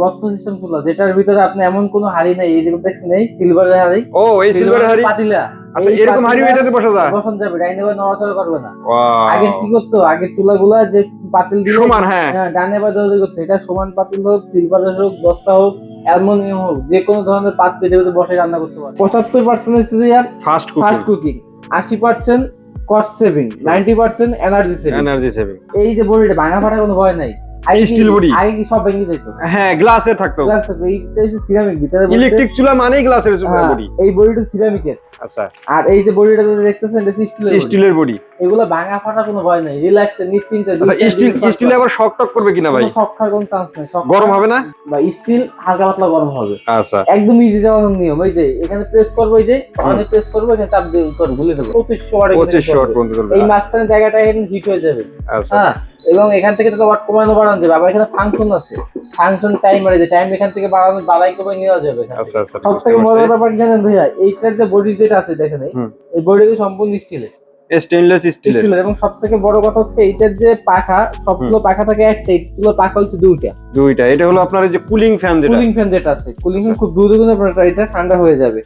রত্ন system চুলা, যেটার ভিতরে আপনি এমন কোনো হাড়ি নাই, এইরকম দেখছেন এই সিলভারের হাড়ি। ও এই সিলভারের হাড়ি পাতিলা। আচ্ছা, এরকম হাড়ি এটাতে বসা যায়? বসান যাবে, ডাইনে বা নড়াচড়া করবে না। ওয়াও। আগে কি করতো, আগের চুলাগুলা যে পাতিল দিয়ে সমান, হ্যাঁ ডানে বা দৌড়ে করতো, এটা সমান পাতিল হোক, সিলভারের হোক, দস্তা হোক, অ্যালুমিনিয়াম হোক, যে কোনো ধরনের পাত্র এটাতে বসে রান্না করতে পারে। 75% fast cooking, 80% cost saving, 90% energy saving. Energy saving. এই যে বডিটা ভাঙা ফাটার কোনো ভয় নাই। Steel body. আগে কি সব ভেঙে যেত? হ্যাঁ, গ্লাসে থাকতো। এইটা হচ্ছে সিরামিক, ভিতরে ইলেকট্রিক চুলা মানেই গ্লাসের বডি। এই বডিটা সিরামিকের। আচ্ছা, আর এই যে বডিটা দেখতেছেন এটা স্টিলের বডি। এগুলো ভাঙা ফাটার কোনো ভয় নাই, রিল্যাক্সে নিশ্চিন্তে। আচ্ছা, স্টিল আবার শক টক করবে কিনা ভাই? শক খাওয়ার কোনো চান্স নাই। গরম হবে না? বা স্টিল হালকা পাতলা গরম হবে। আচ্ছা, একদম ইজি চালানোর নিয়ম। এই যে এখানে প্রেস করবো, এই যে অনেক প্রেস করবো, এখানে চাপ দিয়ে করবো, গুলে দেবো। 2500 ওয়াট পর্যন্ত চলবে। এই মাঝখানে জায়গাটা এখন হিট হয়ে যাবে। আচ্ছা, হ্যাঁ, এবং এখান থেকে তো ওয়াট কমানো বাড়ানো যাবে। আবার এখানে ফাংশন আছে, ফাংশন টাইমার, যে টাইম এখান থেকে বাড়াই কমে নেওয়া যাবে। আচ্ছা, আচ্ছা। সব থেকে মজার ব্যাপার কি জানেন ভাইয়া, এইটার যে বডি যেটা আছে দেখেন, এই বডিটা সম্পূর্ণ স্টিলের, স্টেনলেস স্টিলের। এবং সব থেকে বড় কথা হচ্ছে এইটার যে পাখা, সবগুলো পাখা থাকে একটা, এইগুলো পাখা হচ্ছে দুইটা। এটা হলো আপনার এই যে কুলিং ফ্যান যেটা আছে, কুলিং ফ্যান খুব দ্রুত এটা ঠান্ডা হয়ে যাবে।